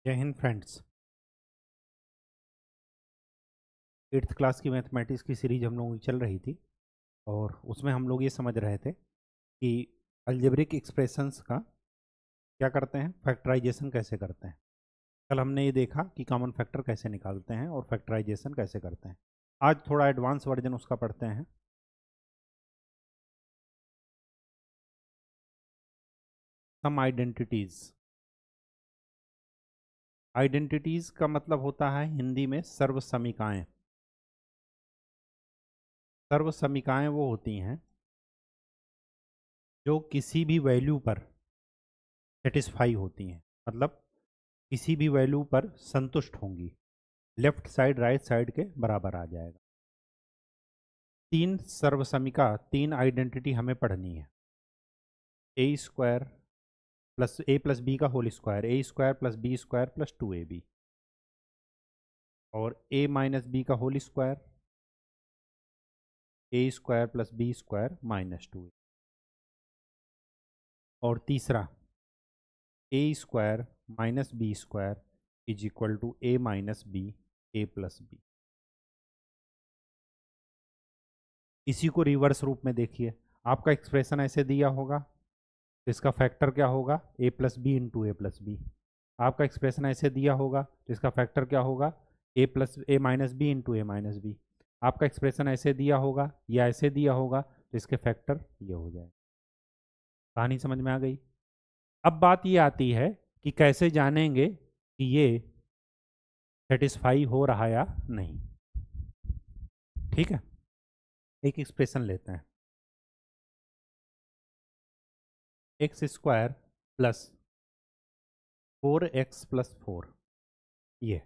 जय Hind friends. 8th class की mathematics की सीरीज हम लोगों की चल रही थी और उसमें हम लोग ये समझ रहे थे कि अलजेब्रिक एक्सप्रेशंस का क्या करते हैं, फैक्टराइजेशन कैसे करते हैं। कल हमने ये देखा कि कॉमन फैक्टर कैसे निकालते हैं और फैक्टराइजेशन कैसे करते हैं। आज थोड़ा एडवांस वर्जन उसका पढ़ते हैं। सम आइडेंटिटीज। आइडेंटिटीज का मतलब होता है हिंदी में सर्वसमीकाएं। सर्वसमीकाएं वो होती हैं जो किसी भी वैल्यू पर सेटिस्फाई होती हैं, मतलब किसी भी वैल्यू पर संतुष्ट होंगी। लेफ्ट साइड राइट साइड के बराबर आ जाएगा। तीन सर्वसमीका, तीन आइडेंटिटी हमें पढ़नी है। A square plus A plus B का whole square, A square plus B square plus 2ab, और ए माइनस बी का whole square, A square plus B square minus 2a, और तीसरा A square minus B square is equal to A minus B, A plus B. इसी को reverse रूप में देखिए। आपका एक्सप्रेशन ऐसे दिया होगा तो इसका फैक्टर क्या होगा, ए प्लस बी इंटू ए प्लस बी। आपका एक्सप्रेशन ऐसे दिया होगा तो इसका फैक्टर क्या होगा, ए माइनस बी इंटू ए माइनस बी। आपका एक्सप्रेशन ऐसे दिया होगा या ऐसे दिया होगा तो इसके फैक्टर ये हो जाए। कहानी समझ में आ गई। अब बात ये आती है कि कैसे जानेंगे कि ये सेटिस्फाई हो रहा या नहीं। ठीक है, एक एक्सप्रेशन लेते हैं। X square plus 4x plus 4, ये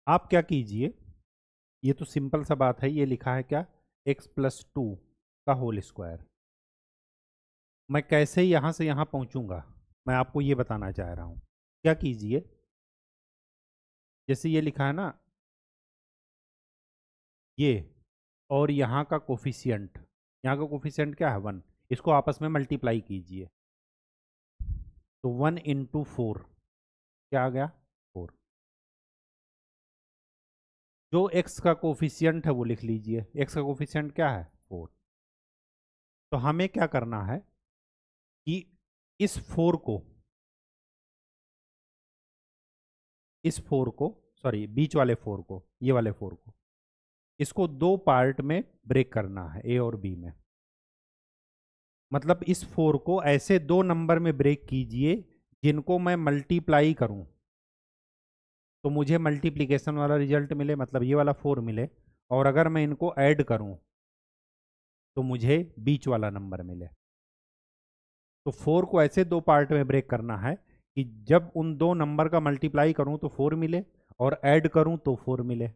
आप क्या कीजिए, ये तो सिंपल सा बात है। ये लिखा है क्या, x प्लस 2 का होल स्क्वायर। मैं कैसे यहाँ से यहाँ पहुँचूँगा, मैं आपको ये बताना चाह रहा हूँ। क्या कीजिए, जैसे ये लिखा है ना ये, और यहाँ का कोफिशियंट, यहाँ का कोफिशियंट क्या है 1, इसको आपस में मल्टीप्लाई कीजिए। तो 1 इंटू 4 क्या आ गया, 4। जो x का कोफिशियंट है वो लिख लीजिए। x का कोफिशियंट क्या है, 4। तो हमें क्या करना है कि इस 4 को, इस 4 को, सॉरी बीच वाले 4 को, ये वाले 4 को, इसको दो पार्ट में ब्रेक करना है, ए और बी में। मतलब इस 4 को ऐसे दो नंबर में ब्रेक कीजिए जिनको मैं मल्टीप्लाई करूं तो मुझे मल्टीप्लिकेशन वाला रिजल्ट मिले, मतलब ये वाला 4 मिले। और अगर मैं इनको ऐड करूं तो मुझे बीच वाला नंबर मिले। तो 4 को ऐसे दो पार्ट में ब्रेक करना है कि जब उन दो नंबर का मल्टीप्लाई करूं तो 4 मिले, और ऐड करूं तो 4 मिले।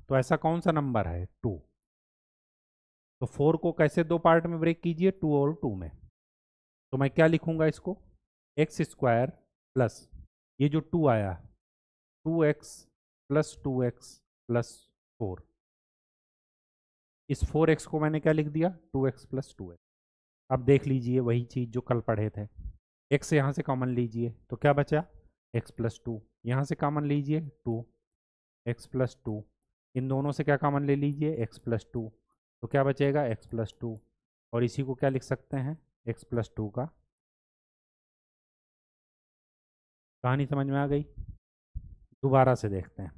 तो ऐसा कौन सा नंबर है, 2। तो 4 को कैसे दो पार्ट में ब्रेक कीजिए, 2 और 2 में। तो मैं क्या लिखूंगा इसको, एक्स स्क्वायर प्लस ये जो 2 आया, 2x प्लस 2x प्लस 4। इस 4x को मैंने क्या लिख दिया, 2x प्लस 2x। अब देख लीजिए वही चीज़ जो कल पढ़े थे। x यहाँ से कॉमन लीजिए तो क्या बचा, x प्लस 2। यहाँ से कॉमन लीजिए 2, x प्लस 2। इन दोनों से क्या कॉमन ले लीजिए, x प्लस 2। तो क्या बचेगा, x प्लस 2। और इसी को क्या लिख सकते हैं, x प्लस 2 का। कहानी समझ में आ गई। दोबारा से देखते हैं।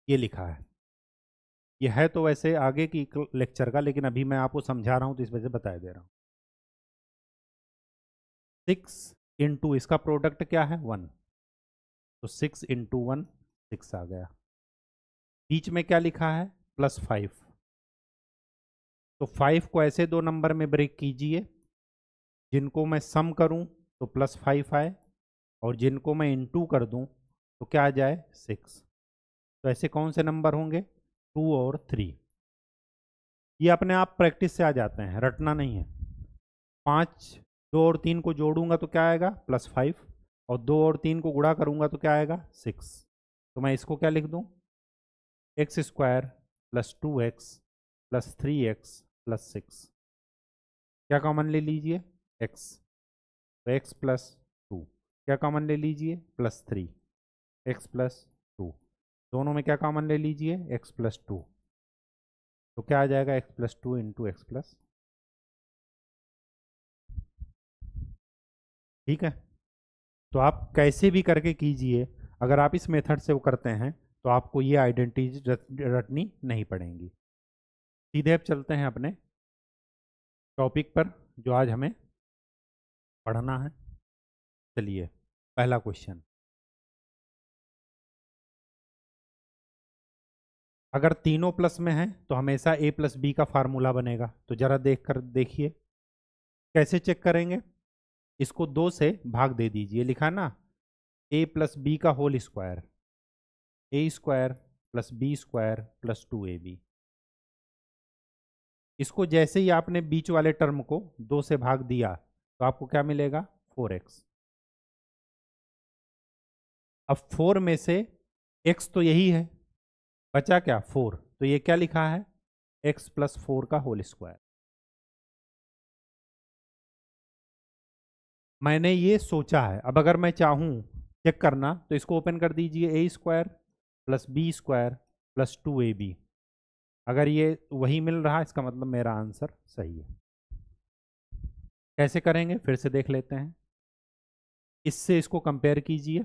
ये लिखा है, ये है तो वैसे आगे की लेक्चर का, लेकिन अभी मैं आपको समझा रहा हूँ तो इस वजह से बता दे रहा हूँ। 6 इंटू इसका प्रोडक्ट क्या है, 1। तो 6 इंटू 1 6 आ गया। बीच में क्या लिखा है, प्लस 5। तो 5 को ऐसे दो नंबर में ब्रेक कीजिए जिनको मैं सम करूं तो प्लस 5 आए, और जिनको मैं इंटू कर दूं तो क्या आ जाए, 6। तो ऐसे कौन से नंबर होंगे, 2 और 3। ये अपने आप प्रैक्टिस से आ जाते हैं, रटना नहीं है। 5, 2 और 3 को जोड़ूंगा तो क्या आएगा, प्लस 5। और 2 और 3 को गुणा करूंगा तो क्या आएगा, 6। तो मैं इसको क्या लिख दूं, x square plus 2x plus 3x plus 6। क्या कॉमन ले लीजिए, x। तो x प्लस टू, क्या कॉमन ले लीजिए, plus three, x plus two, दोनों में क्या कॉमन ले लीजिए, x प्लस टू, तो क्या आ जाएगा, x plus two into x plus, ठीक है। तो आप कैसे भी करके कीजिए, अगर आप इस मेथड से वो करते हैं तो आपको ये आइडेंटिटी रटनी नहीं पड़ेंगी। सीधे अब चलते हैं अपने टॉपिक पर जो आज हमें पढ़ना है। चलिए पहला क्वेश्चन, अगर तीनों प्लस में हैं तो हमेशा a प्लस बी का फार्मूला बनेगा। तो जरा देख कर देखिए कैसे चेक करेंगे। इसको दो से भाग दे दीजिए, लिखा ना a प्लस बी का whole square, A square plus B square plus two A B. इसको जैसे ही आपने बीच वाले टर्म को दो से भाग दिया तो आपको क्या मिलेगा, 4x। अब 4 में से x तो यही है, बचा क्या 4, तो ये क्या लिखा है, x प्लस 4 का होल स्क्वायर। मैंने ये सोचा है, अब अगर मैं चाहूँ चेक करना तो इसको ओपन कर दीजिए, A square plus B square plus two A B. अगर ये वही मिल रहा है इसका मतलब मेरा आंसर सही है। कैसे करेंगे फिर से देख लेते हैं, इससे इसको कंपेयर कीजिए।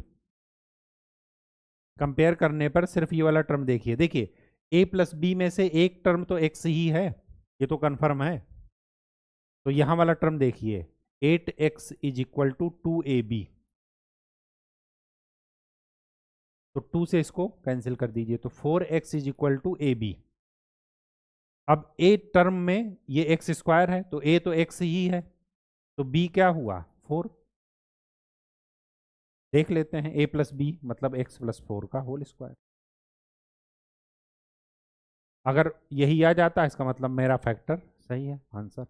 कंपेयर करने पर सिर्फ ये वाला टर्म देखिए, देखिए a प्लस बी में से एक टर्म तो x ही है, ये तो कंफर्म है। तो यहां वाला टर्म देखिए 8x is equal to 2ab, तो 2 से इसको कैंसिल कर दीजिए, तो 4x is equal to A B. अब a टर्म में ये एक्स स्क्वायर है तो a तो x ही है, तो b क्या हुआ 4। देख लेते हैं a प्लस बी मतलब x प्लस 4 का होल स्क्वायर। अगर यही आ जाता है इसका मतलब मेरा फैक्टर सही है, आंसर।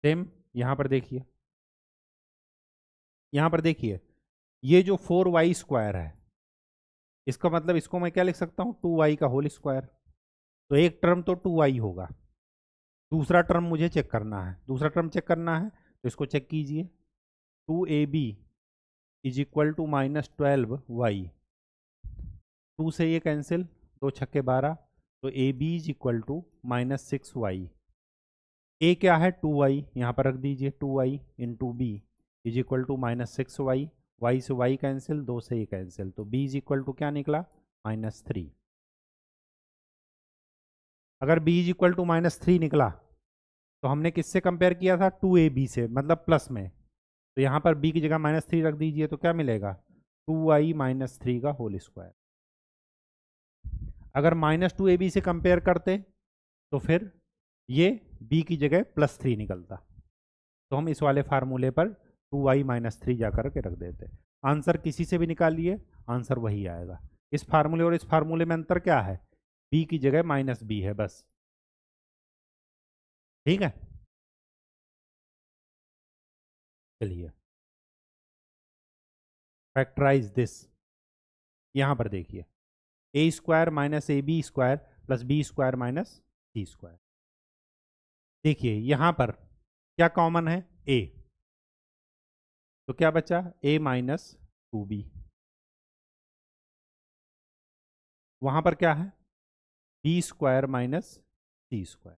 सेम यहां पर देखिए, यहां पर देखिए ये जो 4y स्क्वायर है इसका मतलब इसको मैं क्या लिख सकता हूं, 2y का होल स्क्वायर। तो एक टर्म तो 2y होगा, दूसरा टर्म मुझे चेक करना है, दूसरा टर्म चेक करना है तो इसको चेक कीजिए, 2ab is equal to -12y, 2 से ये कैंसिल, 2 छक्के 12, तो A B is equal to -6y। A क्या है 2y, यहाँ पर रख दीजिए 2y into B is equal to -6y, y से y कैंसिल, 2 से ये कैंसिल, तो b इज इक्वल टू क्या निकला -3। अगर b इज इक्वल टू -3 निकला तो हमने किससे कंपेयर किया था, 2ab से, मतलब प्लस में। तो यहाँ पर b की जगह -3 रख दीजिए तो क्या मिलेगा 2y -3 का होल स्क्वायर। अगर -2ab से कंपेयर करते तो फिर ये b की जगह +3 निकलता, तो हम इस वाले फार्मूले पर 2y -3 जाकर के रख देते। आंसर किसी से भी निकालिए आंसर वही आएगा। इस फार्मूले और इस फार्मूले में अंतर क्या है, b की जगह -b है बस, ठीक है। चलिए फैक्टराइज दिस, यहां पर देखिए A square minus A B square plus B square minus C square. देखिए यहां पर क्या कॉमन है, ए, तो क्या बचा a -2b, वहां पर क्या है B square minus C square.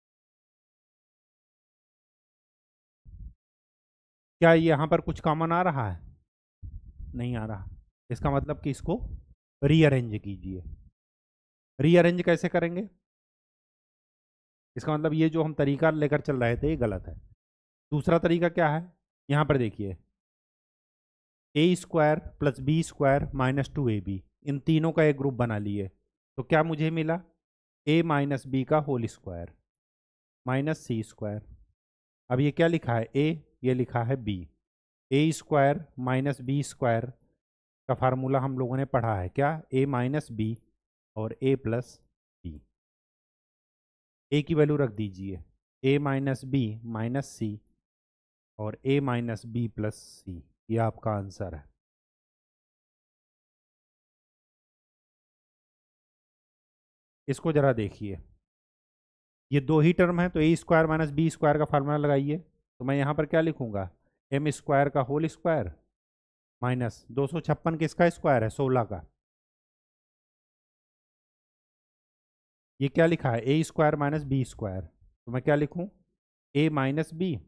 क्या यहां पर कुछ कॉमन आ रहा है, नहीं आ रहा, इसका मतलब कि इसको रीअरेंज कीजिए। रीअरेंज कैसे करेंगे, इसका मतलब ये जो हम तरीका लेकर चल रहे थे ये गलत है। दूसरा तरीका क्या है, यहां पर देखिए A square plus B square -2ab, इन तीनों का एक ग्रुप बना लिए, तो क्या मुझे मिला a माइनस बी का whole square minus C square. अब ये क्या लिखा है a, ये लिखा है b। ए स्क्वायर माइनस बी स्क्वायर का फार्मूला हम लोगों ने पढ़ा है क्या, a माइनस बी और a प्लस बी। a की वैल्यू रख दीजिए a माइनस बी माइनस सी और a माइनस बी प्लस सी, ये आपका आंसर है। इसको जरा देखिए, ये दो ही टर्म है तो A square minus B square का फार्मूला लगाइए, तो मैं यहाँ पर क्या लिखूंगा एम स्क्वायर का होल स्क्वायर माइनस 256 किसका स्क्वायर है, 16 का। ये क्या लिखा है, A square minus B square, तो मैं क्या लिखूं, ए माइनस बी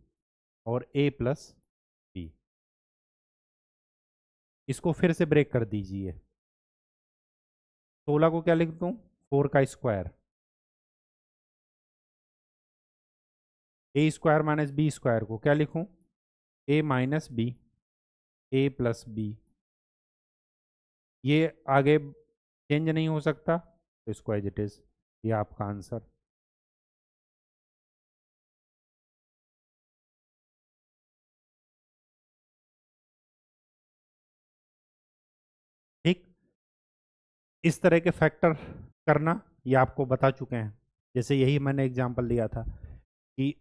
और ए प्लस बी। इसको फिर से ब्रेक कर दीजिए, 16 को क्या लिख दूं, 4 का square, A square minus B square को क्या लिखूं, ए minus B A plus B. ये आगे चेंज नहीं हो सकता, तो इसको एज इट इज, ये आपका आंसर। ठीक, इस तरह के फैक्टर करना ये आपको बता चुके हैं। जैसे यही मैंने एग्जांपल दिया था कि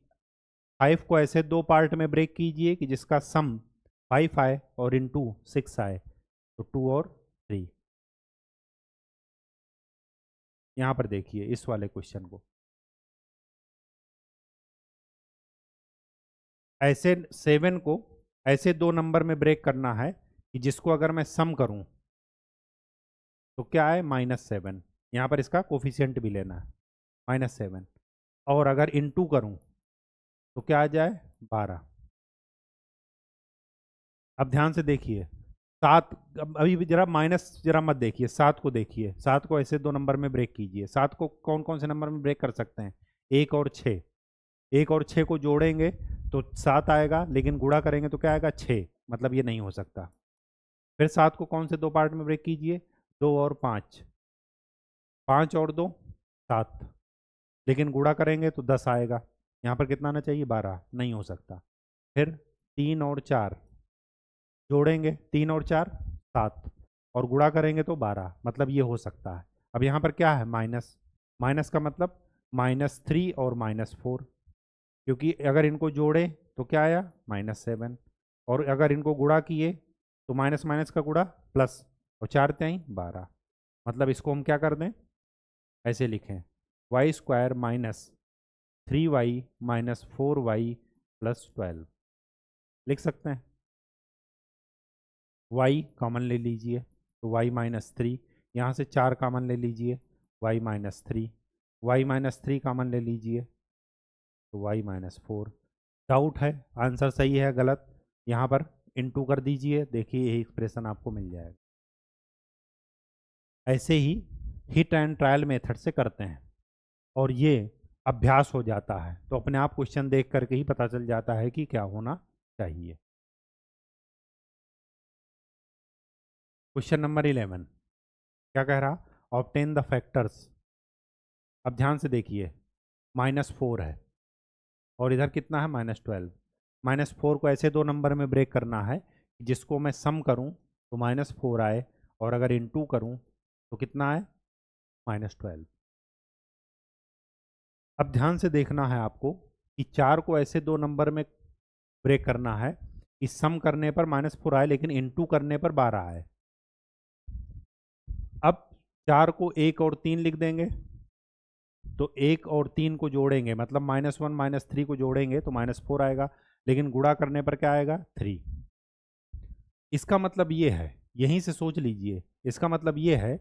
5 को ऐसे दो पार्ट में ब्रेक कीजिए कि जिसका सम 5 आए और इनटू 6 आए, तो 2 और 3। यहाँ पर देखिए इस वाले क्वेश्चन को, ऐसे 7 को ऐसे दो नंबर में ब्रेक करना है कि जिसको अगर मैं सम करूं तो क्या है, -7। यहाँ पर इसका कोफिशियंट भी लेना है, -7। और अगर इनटू करूं तो क्या आ जाए, 12। अब ध्यान से देखिए, 7, अभी भी जरा माइनस जरा मत देखिए, 7 को देखिए, 7 को ऐसे दो नंबर में ब्रेक कीजिए। 7 को कौन कौन से नंबर में ब्रेक कर सकते हैं, 1 और 6। 1 और 6 को जोड़ेंगे तो 7 आएगा, लेकिन गुणा करेंगे तो क्या आएगा, 6, मतलब ये नहीं हो सकता। फिर 7 को कौन से दो पार्ट में ब्रेक कीजिए, 2 और 5, 5 और 2 7, लेकिन गुणा करेंगे तो 10 आएगा। यहाँ पर कितना आना चाहिए, 12, नहीं हो सकता। फिर 3 और 4 जोड़ेंगे, 3 और 4 7, और गुणा करेंगे तो 12, मतलब ये हो सकता है। अब यहाँ पर क्या है, माइनस, माइनस का मतलब -3 और -4, क्योंकि अगर इनको जोड़े तो क्या आया, -7, और अगर इनको गुणा किए तो माइनस माइनस का गुणा प्लस, और 4 3 12, मतलब इसको हम क्या कर दें, ऐसे लिखें, y² -3y -4y +12 लिख सकते हैं। y कॉमन ले लीजिए तो y-3, यहाँ से 4 कॉमन ले लीजिए, y-3, y-3 कॉमन ले लीजिए तो y-4। डाउट है, आंसर सही है गलत, यहाँ पर इनटू कर दीजिए, देखिए यही एक्सप्रेशन आपको मिल जाएगा। ऐसे ही हिट एंड ट्रायल मेथड से करते हैं, और ये अभ्यास हो जाता है, तो अपने आप क्वेश्चन देख करके ही पता चल जाता है कि क्या होना चाहिए। क्वेश्चन नंबर 11 क्या कह रहा, ऑब्टेन द फैक्टर्स। अब ध्यान से देखिए, -4 है और इधर कितना है, -12। -4 को ऐसे दो नंबर में ब्रेक करना है जिसको मैं सम करूं तो -4 आए, और अगर इनटू करूं तो कितना आए, -12। अब ध्यान से देखना है आपको कि 4 को ऐसे दो नंबर में ब्रेक करना है कि सम करने पर -4 आए, लेकिन इनटू करने पर 12 आए। अब 4 को 1 और 3 लिख देंगे, तो 1 और 3 को जोड़ेंगे, मतलब -1 -3 को जोड़ेंगे तो -4 आएगा, लेकिन गुणा करने पर क्या आएगा, 3। इसका मतलब ये है, यहीं से सोच लीजिए, इसका मतलब ये है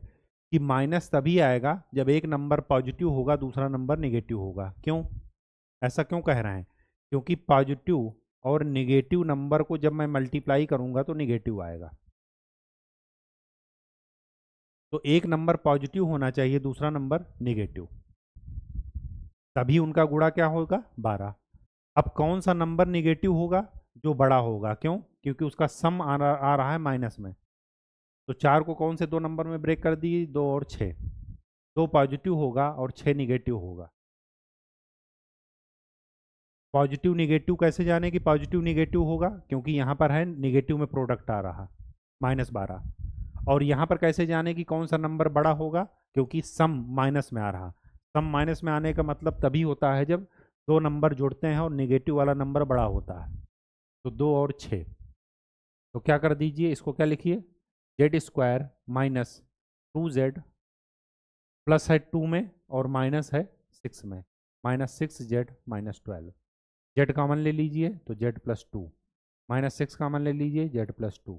कि माइनस तभी आएगा जब एक नंबर पॉजिटिव होगा, दूसरा नंबर नेगेटिव होगा। क्यों, ऐसा क्यों कह रहे हैं, क्योंकि पॉजिटिव और नेगेटिव नंबर को जब मैं मल्टीप्लाई करूंगा तो नेगेटिव आएगा। तो एक नंबर पॉजिटिव होना चाहिए, दूसरा नंबर नेगेटिव, तभी उनका गुणा क्या होगा, 12। अब कौन सा नंबर नेगेटिव होगा, जो बड़ा होगा, क्यों, क्योंकि उसका सम आ रहा है माइनस में। तो 4 को कौन से दो नंबर में ब्रेक कर दिए, 2 और 6, 2 पॉजिटिव होगा और 6 निगेटिव होगा। पॉजिटिव निगेटिव कैसे जाने कि पॉजिटिव निगेटिव होगा, क्योंकि यहाँ पर है निगेटिव में प्रोडक्ट आ रहा, -12। और यहाँ पर कैसे जाने कि कौन सा नंबर बड़ा होगा, क्योंकि सम माइनस में आ रहा। सम माइनस में आने का मतलब तभी होता है जब दो नंबर जुड़ते हैं और निगेटिव वाला नंबर बड़ा होता है। तो 2 और 6, तो क्या कर दीजिए, इसको क्या लिखिए, z² -2z, प्लस है 2 में और माइनस है 6 में, -6z -12। z कॉमन ले लीजिए तो z +2 -6 कॉमन ले लीजिए, z+2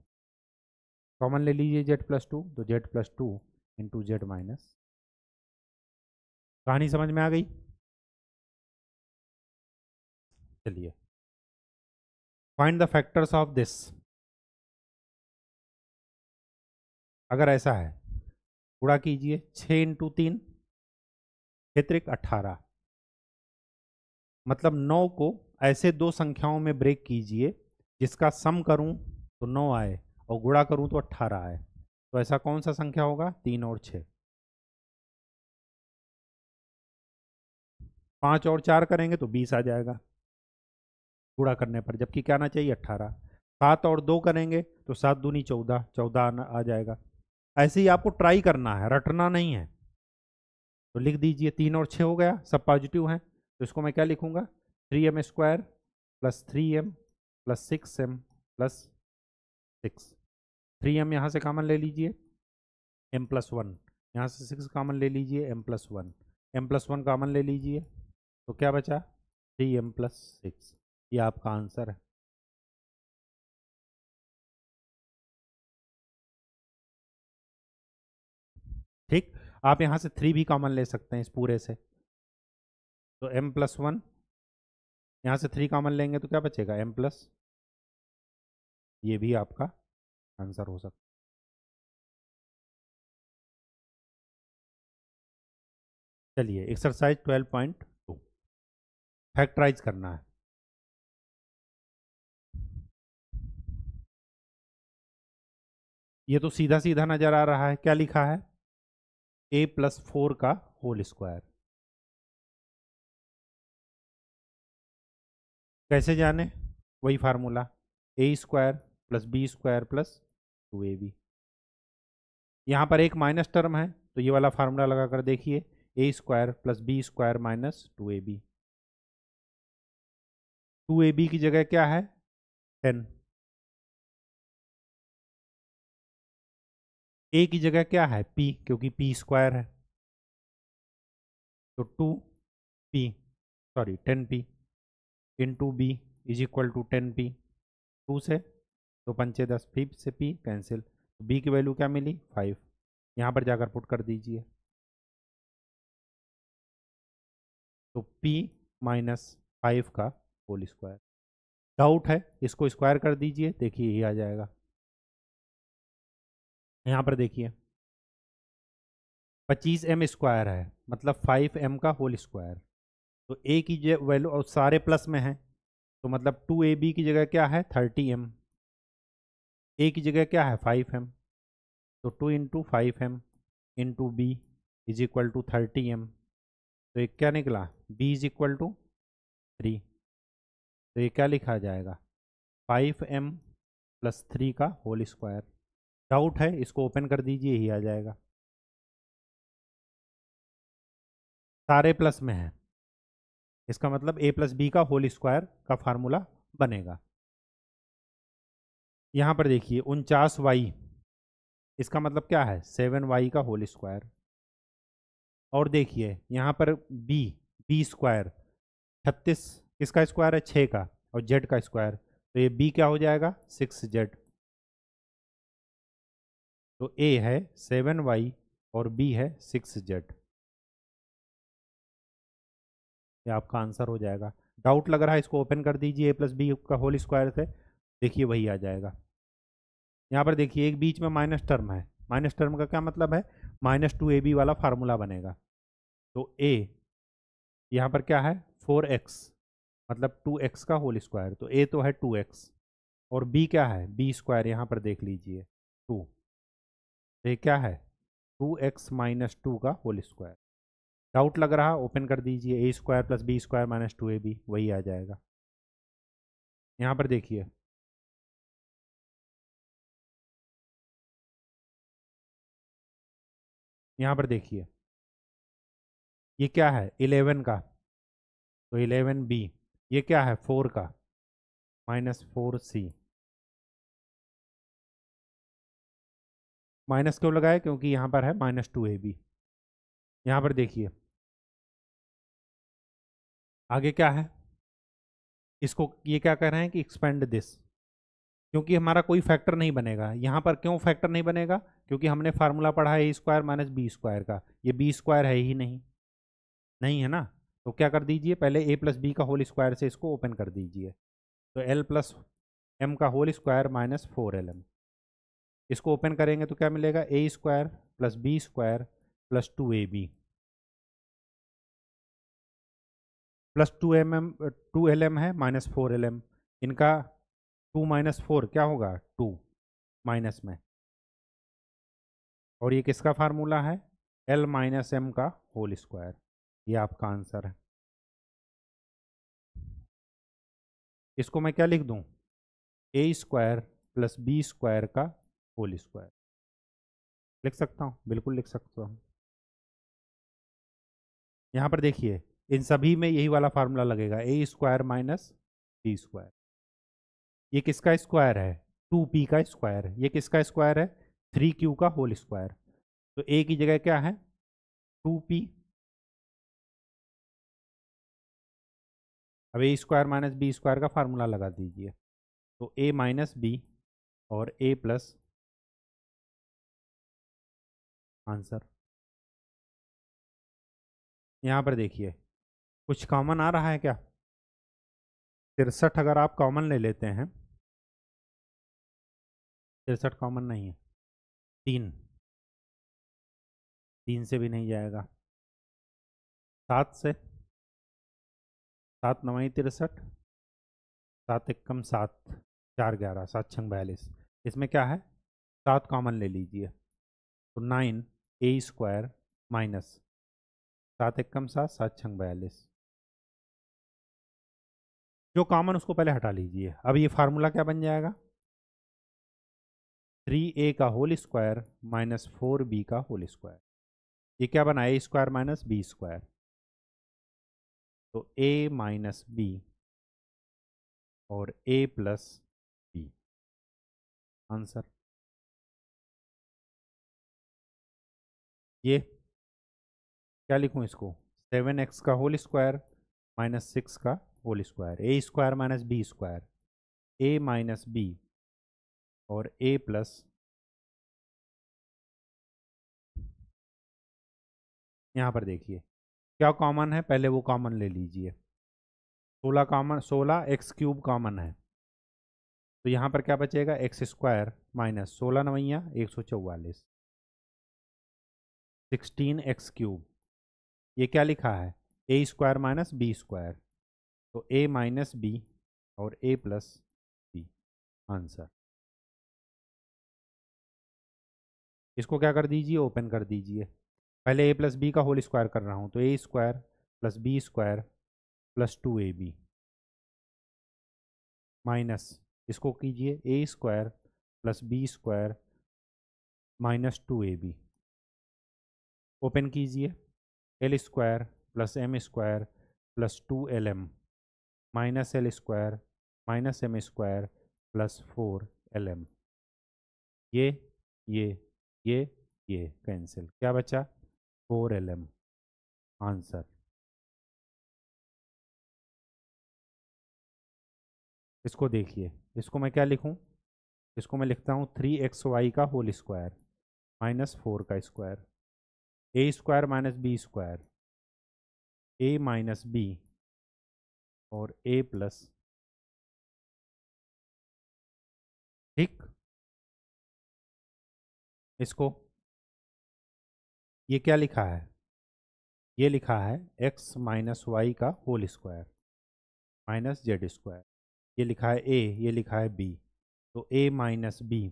कॉमन ले लीजिए, z+2, तो z+2 इंटू z माइनस। कहानी समझ में आ गई? चलिए, find the factors of this. अगर ऐसा है, गुणा कीजिए, 6 इंटू 3 क्षेत्रिक 18, मतलब 9 को ऐसे दो संख्याओं में ब्रेक कीजिए जिसका सम करूं तो 9 आए और गुणा करूं तो 18 आए। तो ऐसा कौन सा संख्या होगा? 3 और 6। 5 और 4 करेंगे तो 20 आ जाएगा गुणा करने पर, जबकि क्या आना चाहिए? 18। 7 और 2 करेंगे तो 7 दूनी 14, 14 आ जाएगा। ऐसे ही आपको ट्राई करना है, रटना नहीं है। तो लिख दीजिए, 3 और 6 हो गया, सब पॉजिटिव हैं, तो इसको मैं क्या लिखूंगा? 3m² plus 3m plus 6m plus 6। 3m यहाँ से कॉमन ले लीजिए, m+1 यहाँ से 6 कॉमन ले लीजिए, m+1 m+1 कॉमन ले लीजिए, तो क्या बचा? 3m+6। ये आपका आंसर है। ठीक, आप यहाँ से 3 भी कॉमन ले सकते हैं इस पूरे से, तो m+1 यहाँ से 3 कॉमन लेंगे तो क्या बचेगा? m+, ये भी आपका आंसर हो सकता है। चलिए, एक्सरसाइज 12.2 फैक्टराइज करना है। ये तो सीधा सीधा नजर आ रहा है, क्या लिखा है? a+4 का होल स्क्वायर। कैसे जाने? वही formula, a² plus b² plus 2ab। यहाँ पर एक माइनस टर्म है तो ये वाला फार्मूला लगा कर देखिए, a² plus b² minus 2ab। 2ab की जगह क्या है? 10। a की जगह क्या है? p, क्योंकि p² है, तो 2p, sorry 10p into b is equal to 10p। 2 से 2 पंचे 10, p से p कैंसिल, तो b की वैल्यू क्या मिली? 5। यहाँ पर जाकर पुट कर दीजिए, तो p -5 का होल स्क्वायर। डाउट है, इसको स्क्वायर कर दीजिए, देखिए ये आ जाएगा। यहाँ पर देखिए 25m² है, मतलब 5m का होल स्क्वायर, तो a की वैल्यू और सारे प्लस में है, तो मतलब 2ab की जगह क्या है? 30m। a की जगह क्या है? 5m, तो 2 into 5m into b is equal to 30m। तो ये क्या निकला? b is equal to 3। तो ये क्या लिखा जाएगा? 5m प्लस 3 का होल स्क्वायर। डाउट है, इसको ओपन कर दीजिए, ही आ जाएगा। सारे प्लस में है, इसका मतलब a प्लस बी का होल स्क्वायर का फार्मूला बनेगा। यहाँ पर देखिए 49y, इसका मतलब क्या है? 7y का होल स्क्वायर। और देखिए यहाँ पर b² 36 किसका स्क्वायर है? 6 का, और z का स्क्वायर, तो ये b क्या हो जाएगा? 6z। तो a है 7y और b है 6z। ये आपका आंसर हो जाएगा। डाउट लग रहा है, इसको ओपन कर दीजिए, a प्लस बी का होल स्क्वायर से, देखिए वही आ जाएगा। यहाँ पर देखिए एक बीच में माइनस टर्म है, माइनस टर्म का क्या मतलब है? -2ab वाला फार्मूला बनेगा। तो a यहाँ पर क्या है? 4x, मतलब 2x का होल स्क्वायर, तो a तो है 2x, और b क्या है? b², यहाँ पर देख लीजिए 2, तो ये क्या है? 2x माइनस 2 का होल स्क्वायर। डाउट लग रहा, ओपन कर दीजिए, a² plus b² minus 2ab, वही आ जाएगा। यहाँ पर देखिए यहाँ पर देखिए ये क्या है? 11 का, तो 11b। ये क्या है? 4 का, -4c। माइनस क्यों लगाए? क्योंकि यहाँ पर है -2ab। यहाँ पर देखिए आगे क्या है, इसको ये क्या कर रहे हैं कि एक्सपेंड दिस, क्योंकि हमारा कोई फैक्टर नहीं बनेगा यहाँ पर। क्यों फैक्टर नहीं बनेगा? क्योंकि हमने फार्मूला पढ़ा है A square minus B square का, ये बी स्क्वायर है ही नहीं, नहीं है ना। तो क्या कर दीजिए, पहले ए प्लस बी का होल स्क्वायर से इसको ओपन कर दीजिए। तो एल प्लस एम का होल स्क्वायर माइनस 4LM, इसको ओपन करेंगे तो क्या मिलेगा, A square plus B square plus 2AB plus 2LM है माइनस 4LM, इनका 2 माइनस 4 क्या होगा, 2 माइनस में। और ये किसका फार्मूला है, L माइनस एम का होल स्क्वायर। ये आपका आंसर है। इसको मैं क्या लिख दूं, ए स्क्वायर प्लस बी स्क्वायर का होल स्क्वायर लिख सकता हूँ, बिल्कुल लिख सकता हूँ। यहाँ पर देखिए इन सभी में यही वाला फार्मूला लगेगा, ए स्क्वायर माइनस बी स्क्वायर। ये किसका स्क्वायर है, 2p का स्क्वायर। ये किसका स्क्वायर है, 3q का होल स्क्वायर। तो a की जगह क्या है, 2p। अब ए स्क्वायर माइनस बी स्क्वायर का फार्मूला लगा दीजिए, तो a माइनस बी और a प्लस, आंसर। यहाँ पर देखिए कुछ कॉमन आ रहा है क्या, 63 अगर आप कॉमन ले लेते हैं, 63 कॉमन नहीं है, 3, 3 से भी नहीं जाएगा, 7 से, 7 9 63, 7 एक कम 7, 4 11, 7 6 42। इसमें क्या है, 7 कॉमन ले लीजिए, तो 9 ए स्क्वायर माइनस 7 एक कम 7, 7 6 42। जो कॉमन उसको पहले हटा लीजिए। अब ये फार्मूला क्या बन जाएगा, 3a का होल स्क्वायर माइनस 4b का होल स्क्वायर। ये क्या बना, ए स्क्वायर माइनस बी स्क्वायर, तो a माइनस बी और a प्लस बी, आंसर। ये क्या लिखूं इसको, 7x का होल स्क्वायर माइनस 6 का whole square, A square minus B square, A minus B और ए प्लस। यहाँ पर देखिए क्या कॉमन है, पहले वो कॉमन ले लीजिए। 16 कॉमन, 16 एक्स क्यूब कॉमन है, तो यहाँ पर क्या बचेगा, x square minus 16 नवैया 144, 16x cube. ये क्या लिखा है, A square minus B square, तो ए माइनस बी और ए प्लस बी, आंसर। इसको क्या कर दीजिए, ओपन कर दीजिए। पहले ए प्लस बी का होल स्क्वायर कर रहा हूँ, तो A square plus B square plus 2ab minus, इसको कीजिए A square plus B square minus 2ab, open कीजिए, L square plus M square plus 2LM minus L square minus M square plus 4LM। ये ये ये ये cancel, क्या बचा, 4LM, answer. इसको देखिए, इसको मैं क्या लिखूं, इसको मैं लिखता हूँ 3xy का होल स्क्वायर माइनस 4 का square, A square minus B square, A minus B और ए प्लस, ठीक। इसको, ये क्या लिखा है, ये लिखा है x माइनस वाई का whole square minus Z square. ये लिखा है a, ये लिखा है b, तो a माइनस बी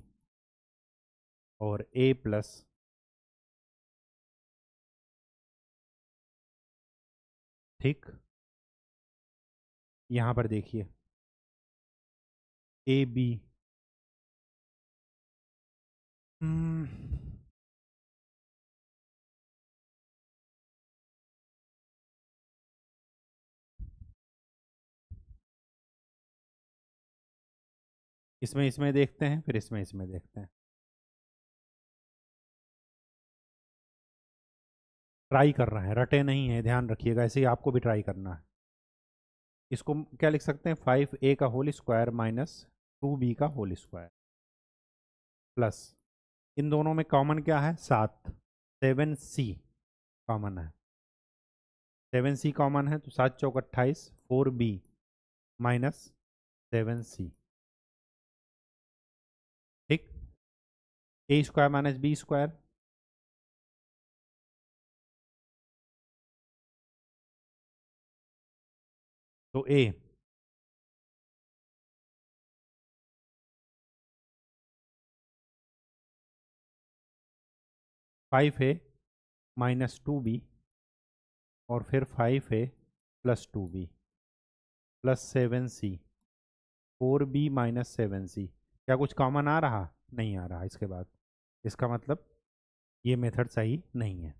और a प्लस, ठीक। यहाँ पर देखिए ए बी, इसमें इसमें देखते हैं, फिर इसमें इसमें देखते हैं। ट्राई कर रहे हैं, रटे नहीं है, ध्यान रखिएगा, ऐसे ही आपको भी ट्राई करना है। इसको क्या लिख सकते हैं, 5a का होल स्क्वायर माइनस 2b का होल स्क्वायर प्लस इन दोनों में कॉमन क्या है 7, 7c कॉमन है, 7c कॉमन है तो 7 चौक 28, 4b माइनस 7c। ठीक, ए स्क्वायर माइनस बी स्क्वायर, तो ए 5a माइनस 2b और फिर 5a plus 2b plus 7c, 4b minus 7c। क्या कुछ कॉमन आ रहा? नहीं आ रहा इसके बाद, इसका मतलब ये मेथड सही नहीं है।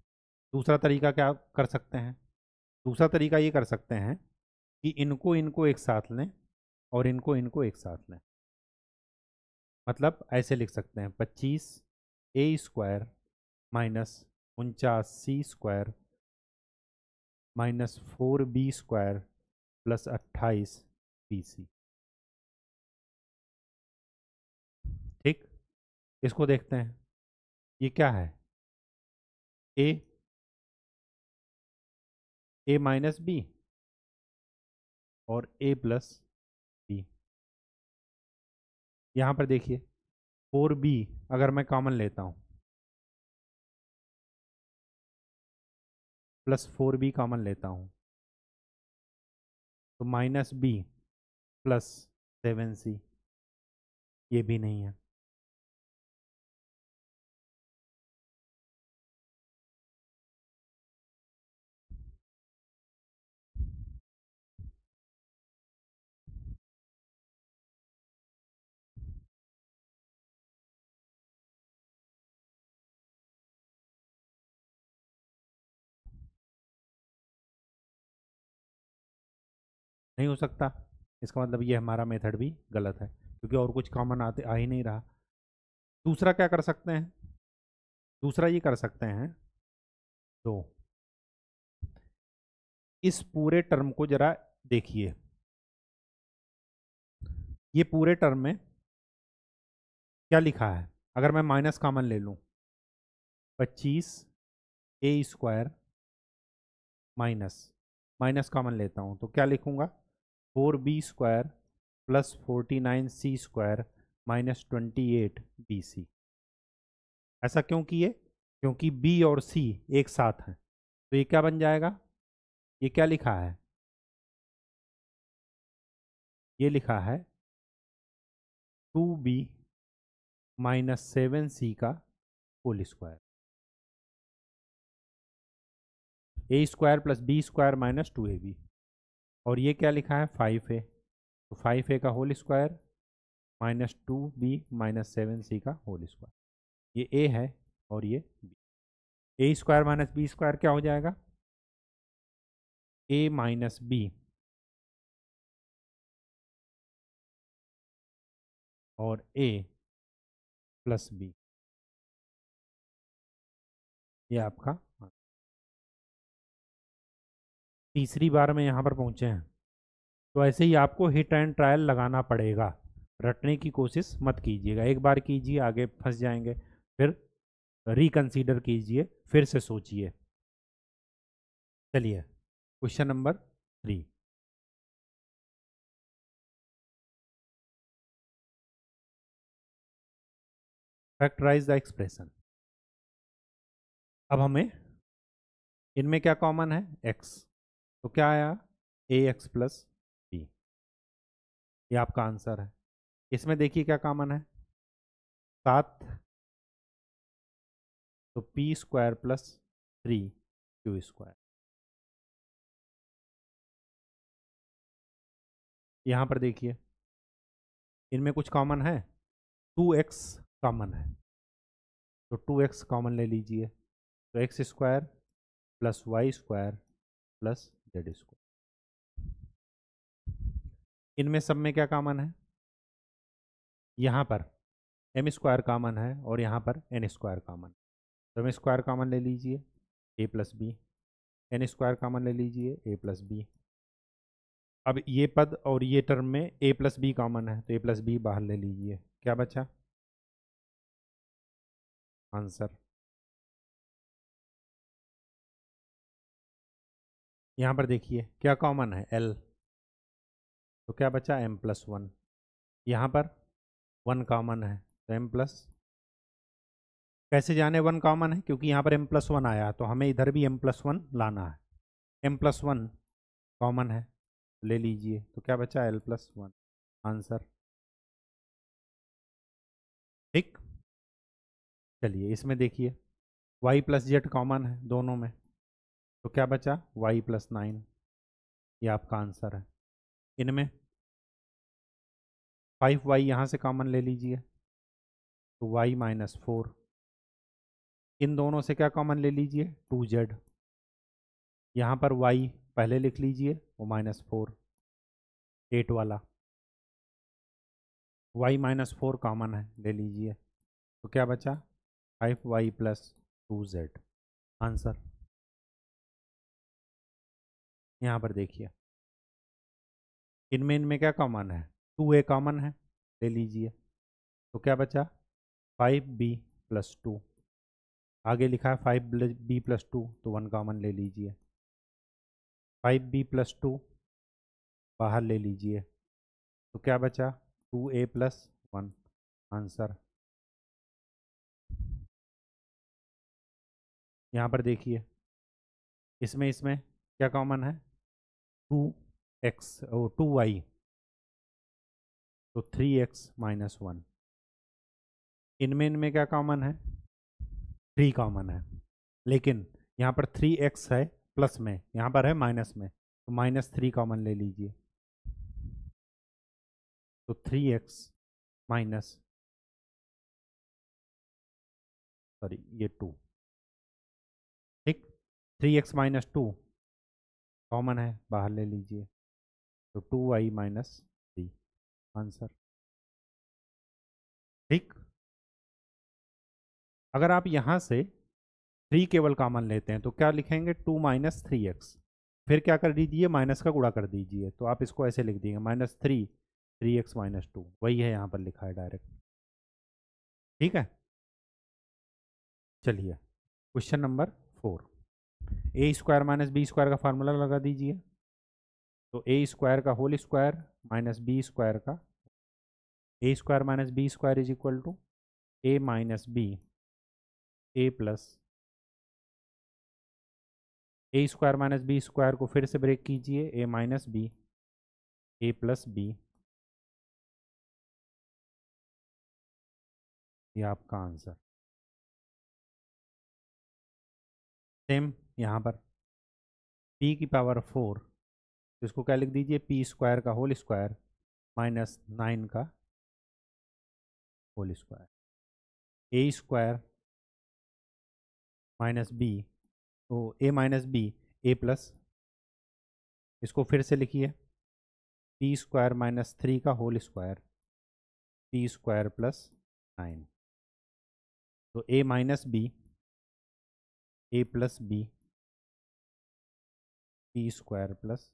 दूसरा तरीका क्या कर सकते हैं? दूसरा तरीका ये कर सकते हैं कि इनको इनको एक साथ लें और इनको इनको एक साथ लें। मतलब ऐसे लिख सकते हैं 25a square minus 49c square minus 4b square plus 28bc। ठीक, इसको देखते हैं, ये क्या है? ए माइनस बी और ए प्लस बी। यहाँ पर देखिए 4b अगर मैं कॉमन लेता हूँ प्लस 4b कॉमन लेता हूँ तो माइनस बी प्लस 7c, ये भी नहीं है। नहीं हो सकता, इसका मतलब ये हमारा मेथड भी गलत है क्योंकि और कुछ कॉमन आते आ ही नहीं रहा। दूसरा क्या कर सकते हैं? दूसरा ये कर सकते हैं, तो इस पूरे टर्म को जरा देखिए, ये पूरे टर्म में क्या लिखा है? अगर मैं माइनस कॉमन ले लूँ 25a square minus minus common लेता हूँ तो क्या लिखूँगा? 4b square plus 49c square minus 28bc। ऐसा क्यों किए? क्योंकि b और c एक साथ हैं, तो ये क्या बन जाएगा? ये क्या लिखा है? ये लिखा है 2b माइनस 7c का whole square, A square plus B square minus 2ab। और ये क्या लिखा है? 5a, तो 5a का whole square minus 2b minus 7c का होल स्क्वायर। ये a है और ये b। ए स्क्वायर माइनस बी स्क्वायर क्या हो जाएगा? a माइनस बी और a प्लस बी, ये आपका तीसरी बार में यहाँ पर पहुँचे हैं। तो ऐसे ही आपको हिट एंड ट्रायल लगाना पड़ेगा, रटने की कोशिश मत कीजिएगा। एक बार कीजिए, आगे फंस जाएंगे, फिर रिकंसीडर कीजिए, फिर से सोचिए। चलिए question number 3, factorise the expression. अब हमें इनमें क्या कॉमन है? x, तो क्या आया? ax प्लस बी, ये आपका आंसर है। इसमें देखिए क्या कॉमन है? 7, तो p square plus 3q square. यहाँ पर देखिए इनमें कुछ कॉमन है, 2x कॉमन है, तो 2x कॉमन ले लीजिए, तो X square plus Y square plus Z square. इनमें सब में क्या कॉमन है? यहाँ पर एम स्क्वायर कॉमन है और यहाँ पर एन स्क्वायर कॉमन। तो एम स्क्वायर कॉमन ले लीजिए, A plus B, N square common ले लीजिए, ए प्लस बी, अब ये पद और ये टर्म में a प्लस बी कॉमन है, तो a प्लस बी बाहर ले लीजिए। क्या बचा आंसर? यहाँ पर देखिए क्या कॉमन है, l, तो क्या बचा m+1। यहाँ पर 1 कॉमन है तो m+, कैसे जाने 1 कॉमन है, क्योंकि यहाँ पर m+1 आया तो हमें इधर भी m+1 लाना है। m+1 कॉमन है, ले लीजिए, तो क्या बचा l+1 आंसर। ठीक, चलिए इसमें देखिए y+z कॉमन है दोनों में, तो क्या बचा y+9, ये आपका आंसर है। इनमें 5y यहाँ से कॉमन ले लीजिए, तो y-4, इन दोनों से क्या कॉमन ले लीजिए 2z, यहाँ पर y पहले लिख लीजिए, वो -4, 8 वाला, y-4 कॉमन है, ले लीजिए, तो क्या बचा 5y+2z आंसर। यहाँ पर देखिए इनमें क्या कॉमन है, 2a कॉमन है, ले लीजिए, तो क्या बचा 5b+2, आगे लिखा है 5b+2, तो 1 कॉमन ले लीजिए, 5b+2 बाहर ले लीजिए, तो क्या बचा 2a+1 आंसर। यहाँ पर देखिए इसमें इसमें क्या कॉमन है 2x और 2y, तो 3x-1, इनमें क्या कॉमन है 3 कॉमन है, लेकिन यहाँ पर 3x है प्लस में, यहाँ पर है माइनस में, तो -3 कॉमन ले लीजिए, तो 3x माइनस, सॉरी ये 2, ठीक, 3x-2 कॉमन है, बाहर ले लीजिए, तो 2y-3 आंसर। ठीक, अगर आप यहाँ से 3 केवल कॉमन लेते हैं तो क्या लिखेंगे 2-3x, फिर क्या कर दीजिए माइनस का गुणा कर दीजिए, तो आप इसको ऐसे लिख दिएंगे -3, 3x-2, वही है यहाँ पर लिखा है डायरेक्ट। ठीक है, चलिए क्वेश्चन नंबर 4, a² - b² का फार्मूला लगा दीजिए, तो a² का होल स्क्वायर माइनस b² का, a² - b² is equal to a - b, a plus, a² - b² को फिर से ब्रेक कीजिए, a - b, a plus b, ये आपका आंसर। सेम यहाँ पर p⁴, तो इसको क्या लिख दीजिए p² का होल स्क्वायर -9 का होल स्क्वायर, a² - b, तो a - b, a प्लस, इसको फिर से लिखिए p² - 3 का होल स्क्वायर, p² + 9, तो a - b, a plus b, p² plus,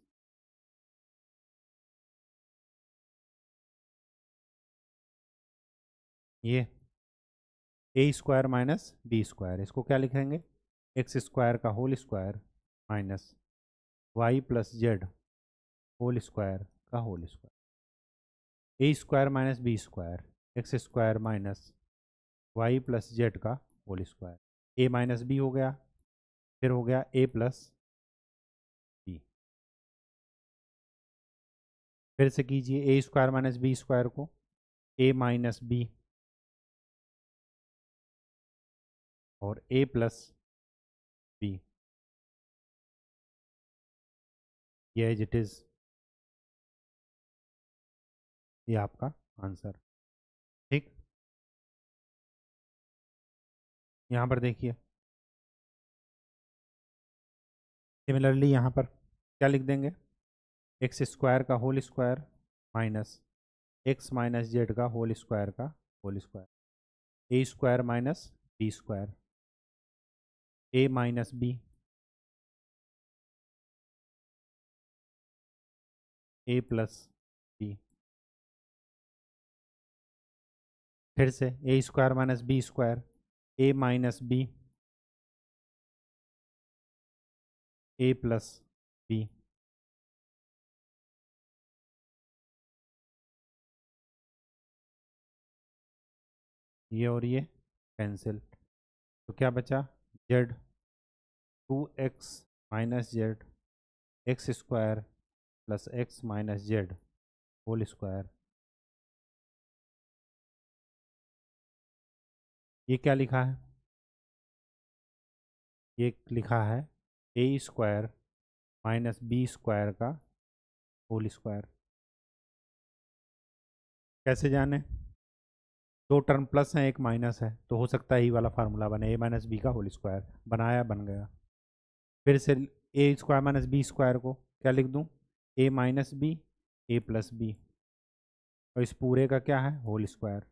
ये a² - b², इसको क्या लिखेंगे x² का whole square minus y + z whole square का whole square, a² - b², x² minus y + z का होल स्क्वायर, a - b हो गया, फिर हो गया a प्लस b, फिर से कीजिए a² - b² को, a - b और a प्लस b, ये एज इट इज़, ये आपका आंसर। ठीक, यहाँ पर देखिए सिमिलरली यहाँ पर क्या लिख देंगे x² का whole square minus x - z का होल स्क्वायर का whole square, a² - b², a - b A plus B, फिर से A square minus B square, A minus B, A plus B, ये और ये कैंसिल, तो क्या बचा, Z 2x minus Z X square plus X minus Z whole square. ये क्या लिखा है, ये लिखा है A square minus B square का होल स्क्वायर। कैसे जाने, दो टर्म प्लस हैं एक माइनस है, तो हो सकता है ये वाला फार्मूला बने, ए माइनस बी का होल स्क्वायर, बनाया बन गया। फिर से A square minus B square को क्या लिख दूँ, ए minus B A plus B, और इस पूरे का क्या है होल स्क्वायर,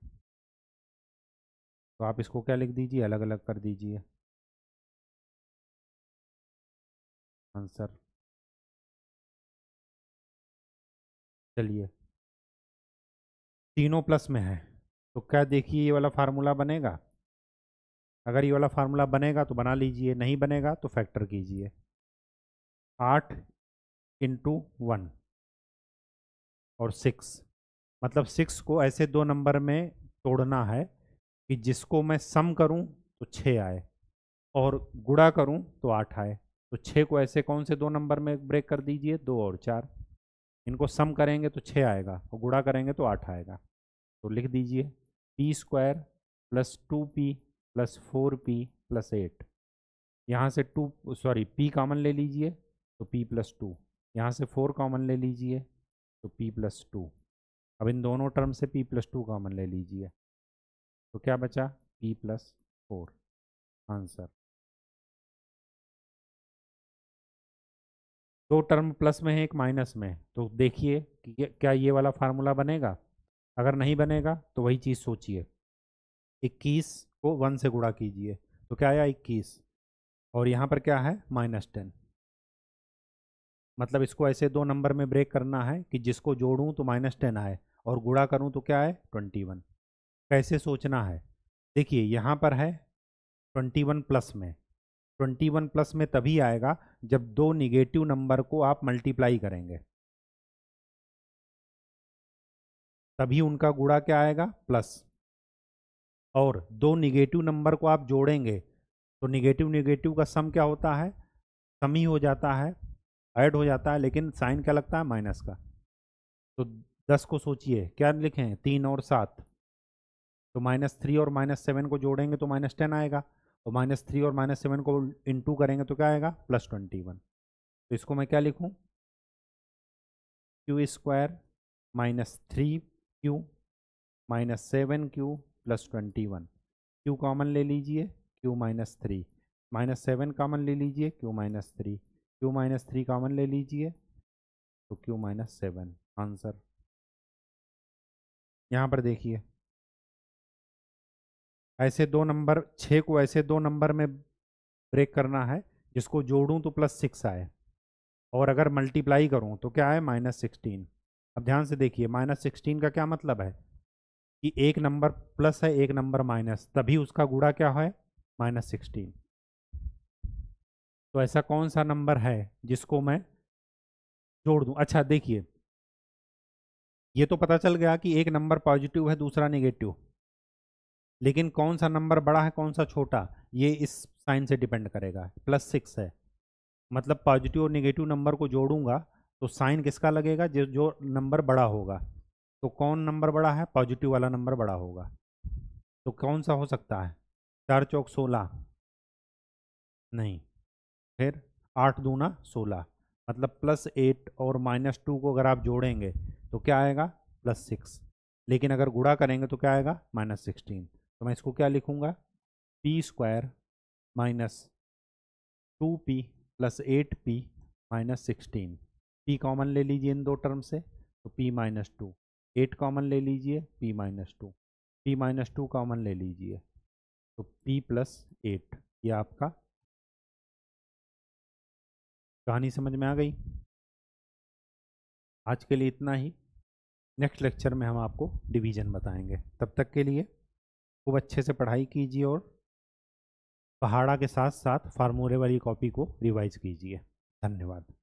तो आप इसको क्या लिख दीजिए, अलग अलग कर दीजिए आंसर। चलिए तीनों प्लस में है, तो क्या देखिए ये वाला फार्मूला बनेगा, अगर ये वाला फार्मूला बनेगा तो बना लीजिए, नहीं बनेगा तो फैक्टर कीजिए। 8 × 1 और 6, मतलब 6 को ऐसे दो नंबर में तोड़ना है कि जिसको मैं सम करूं तो 6 आए और गुणा करूं तो 8 आए। तो 6 को ऐसे कौन से दो नंबर में ब्रेक कर दीजिए, 2 और 4, इनको सम करेंगे तो 6 आएगा और गुणा करेंगे तो 8 आएगा। तो लिख दीजिए P square plus 2p plus 4p plus 8, यहाँ से p कॉमन ले लीजिए तो p प्लस 2, यहाँ से 4 कॉमन ले लीजिए तो p प्लस 2, अब इन दोनों टर्म से p प्लस 2 कॉमन ले लीजिए तो क्या बचा p प्लस 4 आंसर। दो टर्म प्लस में है एक माइनस में है, तो देखिए कि क्या ये वाला फार्मूला बनेगा, अगर नहीं बनेगा तो वही चीज़ सोचिए, 21 को 1 से गुणा कीजिए तो क्या आया 21, और यहाँ पर क्या है -10, मतलब इसको ऐसे दो नंबर में ब्रेक करना है कि जिसको जोड़ूं तो -10 आए और गुणा करूं तो क्या आए 21। कैसे सोचना है, देखिए यहाँ पर है 21 प्लस में, 21 प्लस में तभी आएगा जब दो निगेटिव नंबर को आप मल्टीप्लाई करेंगे, तभी उनका गुणा क्या आएगा प्लस, और दो निगेटिव नंबर को आप जोड़ेंगे तो निगेटिव निगेटिव का सम क्या होता है, सम ही हो जाता है, ऐड हो जाता है, लेकिन साइन क्या लगता है माइनस का। तो 10 को सोचिए क्या लिखें, 3 और 7, तो -3 और -7 को जोड़ेंगे तो -10 आएगा, और -3 और -7 को इंटू करेंगे तो क्या आएगा +21। तो इसको मैं क्या लिखूं, Q square -3q -7q +21, Q common ले लीजिए q -3, -7 कॉमन ले लीजिए q -3, q -3 कॉमन ले लीजिए तो q -7 आंसर। यहाँ पर देखिए ऐसे दो नंबर 6 को ऐसे दो नंबर में ब्रेक करना है जिसको जोड़ूं तो +6 आए और अगर मल्टीप्लाई करूं तो क्या आए -16। अब ध्यान से देखिए -16 का क्या मतलब है कि एक नंबर प्लस है एक नंबर माइनस, तभी उसका गुणा क्या है -16। तो ऐसा कौन सा नंबर है जिसको मैं जोड़ दूं, अच्छा देखिए ये तो पता चल गया कि एक नंबर पॉजिटिव है दूसरा नेगेटिव, लेकिन कौन सा नंबर बड़ा है कौन सा छोटा ये इस साइन से डिपेंड करेगा। +6 है मतलब पॉजिटिव और नेगेटिव नंबर को जोड़ूंगा तो साइन किसका लगेगा, जो जो नंबर बड़ा होगा, तो कौन नंबर बड़ा है, पॉजिटिव वाला नंबर बड़ा होगा। तो कौन सा हो सकता है, 4 चौक 16 नहीं, फिर 8 दूना 16, मतलब +8 और -2 को अगर आप जोड़ेंगे तो क्या आएगा +6, लेकिन अगर गुणा करेंगे तो क्या आएगा -16। तो मैं इसको क्या लिखूंगा, p square -2p + 8p -16, p common ले लीजिए इन दो टर्म से तो p -2, 8 कॉमन ले लीजिए p -2, p -2 कॉमन ले लीजिए तो p + 8, ये आपका कहानी समझ में आ गई। आज के लिए इतना ही। नेक्स्ट लेक्चर में हम आपको डिवीज़न बताएंगे। तब तक के लिए खूब अच्छे से पढ़ाई कीजिए और पहाड़ा के साथ साथ फार्मूले वाली कॉपी को रिवाइज कीजिए। धन्यवाद।